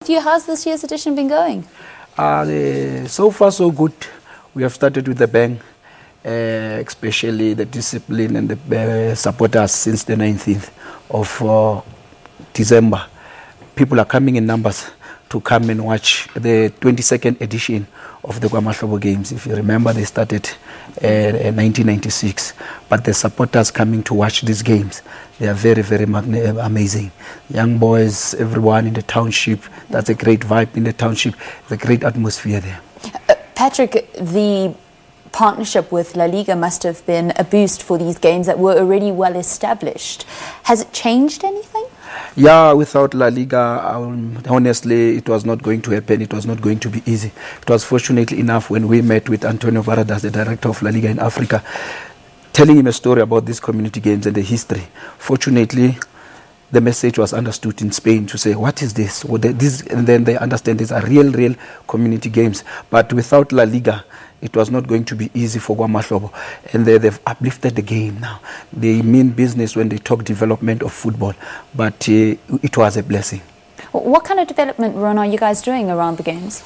with you? How's this year's edition been going? So far, so good. We have started with the bang, especially the discipline and the supporters since the 19th of December. People are coming in numbers to come and watch the 22nd edition of the KwaMahlobo Games. If you remember, they started in 1996. But the supporters coming to watch these games, they are very, very amazing. Young boys, everyone in the township, that's a great vibe in the township, the great atmosphere there. Patrick, the partnership with LaLiga must have been a boost for these games that were already well established. Has it changed anything? Yeah, without LaLiga, honestly, it was not going to happen. It was not going to be easy. It was fortunately enough when we met with Antonio Varadas, the director of LaLiga in Africa, telling him a story about these community games and the history. Fortunately, the message was understood in Spain to say, what is this? And then they understand these are real community games. But without LaLiga, it was not going to be easy for KwaMahlobo. And they've uplifted the game now. They mean business when they talk development of football. But it was a blessing. What kind of development, Ruan, are you guys doing around the games?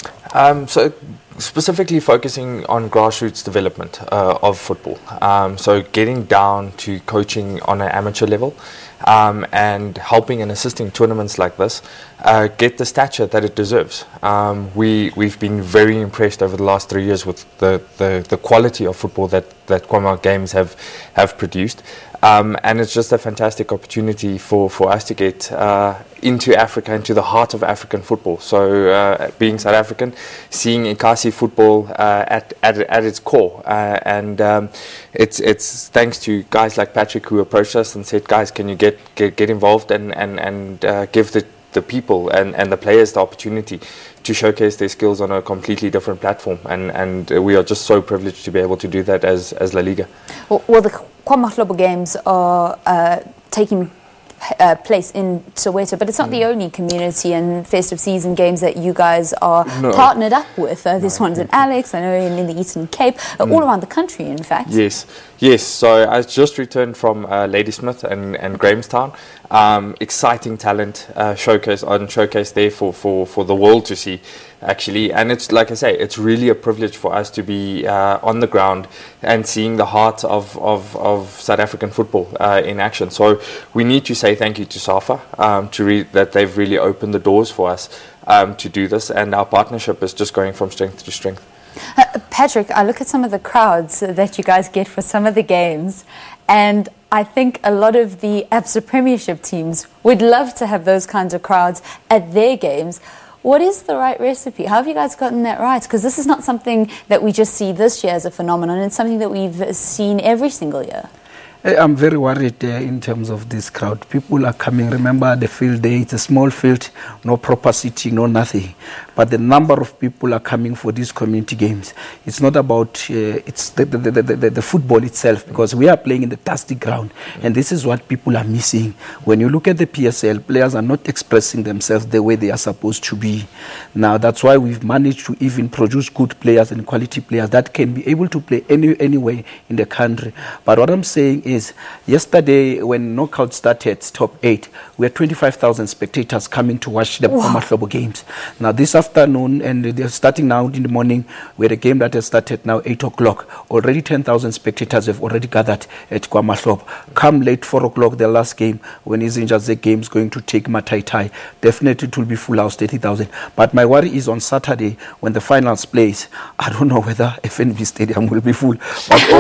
So specifically focusing on grassroots development of football. So getting down to coaching on an amateur level and helping and assisting tournaments like this get the stature that it deserves. We've been very impressed over the last 3 years with the quality of football that KwaMahlobo Games have produced. And it's just a fantastic opportunity for us to get into Africa, into the heart of African football. So being South African, seeing Ikasi football at its core. And it's thanks to guys like Patrick who approached us and said, guys, can you get involved and give the people and the players the opportunity to showcase their skills on a completely different platform. And we are just so privileged to be able to do that as LaLiga. Well, the KwaMahlobo Games are taking place in Soweto, but it's not the only community and festive season games that you guys are partnered up with. This one's in Alex, I know in the Eastern Cape, all around the country, in fact. Yes. So I just returned from Ladysmith and Grahamstown. Exciting talent showcase there for the world to see, actually. And it's like I say, it's really a privilege for us to be on the ground and seeing the heart of South African football in action. So we need to say thank you to SAFA that they've really opened the doors for us to do this, and our partnership is just going from strength to strength. Patrick, I look at some of the crowds that you guys get for some of the games, and I think a lot of the ABSA Premiership teams would love to have those kinds of crowds at their games. What is the right recipe? How have you guys gotten that right? Because this is not something that we just see this year as a phenomenon. It's something that we've seen every single year. I'm very worried in terms of this crowd. People are coming. Remember the field there, it's a small field, no proper seating, no nothing. But the number of people are coming for these community games. It's not about, it's the football itself, because we are playing in the dusty ground. And this is what people are missing. When you look at the PSL, players are not expressing themselves the way they are supposed to be. Now, that's why we've managed to even produce good players and quality players that can be able to play anywhere in the country. But what I'm saying is, yesterday when knockout started, top 8, we had 25,000 spectators coming to watch the KwaMahlobo Games. Now this afternoon, and they're starting now in the morning, we had a game that has started now 8 o'clock. Already 10,000 spectators have already gathered at KwaMahlobo. Come late 4 o'clock, the last game, when Izinja's game is going to take Mataitai, definitely it will be full house, 30,000. But my worry is on Saturday when the finals plays, I don't know whether FNB Stadium will be full, but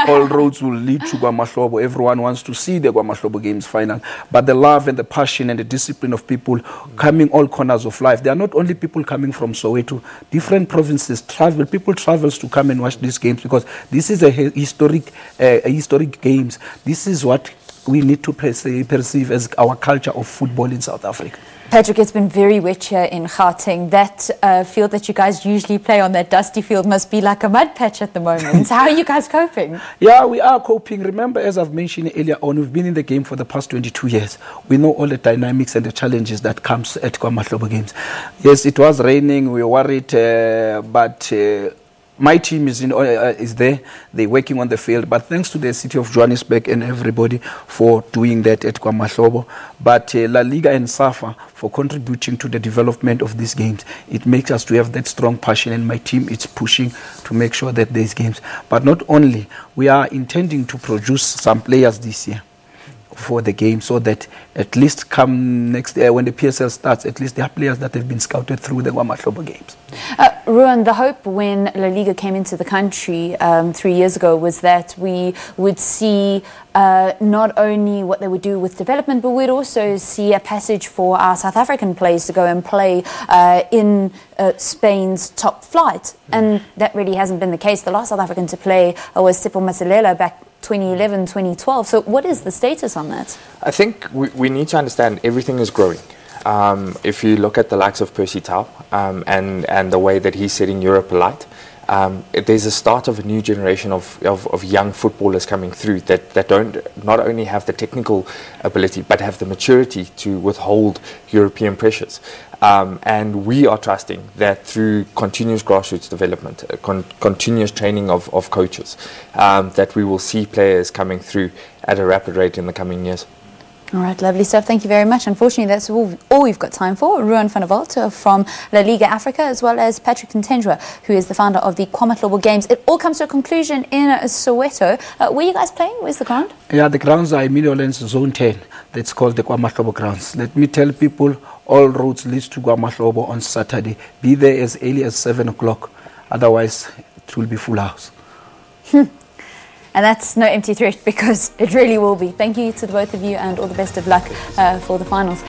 all roads will lead to KwaMahlobo. Everyone wants to see the KwaMahlobo Games final. But the love and the passion and the discipline of people coming all corners of life. There are not only people coming from Soweto, different provinces travel. People travels to come and watch these games because this is a historic games. This is what we need to perceive as our culture of football in South Africa. Patrick, it's been very wet here in Gauteng. That field that you guys usually play on, that dusty field, must be like a mud patch at the moment. How are you guys coping? Yeah, we are coping. Remember, as I've mentioned earlier on, we've been in the game for the past 22 years. We know all the dynamics and the challenges that comes at KwaMahlobo Games. Yes, it was raining. We were worried, but My team is there. They're working on the field. But thanks to the city of Johannesburg and everybody for doing that at KwaMahlobo. But LaLiga and SAFA for contributing to the development of these games. It makes us to have that strong passion, and my team is pushing to make sure that these games. But not only, we are intending to produce some players this year for the game, so that at least come next year when the PSL starts, at least there are players that have been scouted through the KwaMahlobo Games. Ruan, the hope when LaLiga came into the country 3 years ago was that we would see not only what they would do with development, but we'd also see a passage for our South African players to go and play in Spain's top flight. And that really hasn't been the case. The last South African to play was Sipho Masilela back 2011, 2012. So what is the status on that? I think we need to understand everything is growing. If you look at the likes of Percy Tau and the way that he's setting Europe alight, there's a start of a new generation of young footballers coming through that don't not only have the technical ability but have the maturity to withhold European pressures. And we are trusting that through continuous grassroots development, continuous training of coaches, that we will see players coming through at a rapid rate in the coming years. All right, lovely stuff. Thank you very much. Unfortunately, that's all we've got time for. Ruan Van der Walt from LaLiga Africa, as well as Patrick Ntenjwa, who is the founder of the KwaMahlobo Games. It all comes to a conclusion in Soweto. Where are you guys playing? Where's the ground? Yeah, the grounds are in Meadowlands Zone 10. That's called the KwaMahlobo Grounds. Let me tell people, all roads lead to KwaMahlobo on Saturday. Be there as early as 7 o'clock. Otherwise, it will be full house. And that's no empty threat, because it really will be. Thank you to the both of you, and all the best of luck for the finals.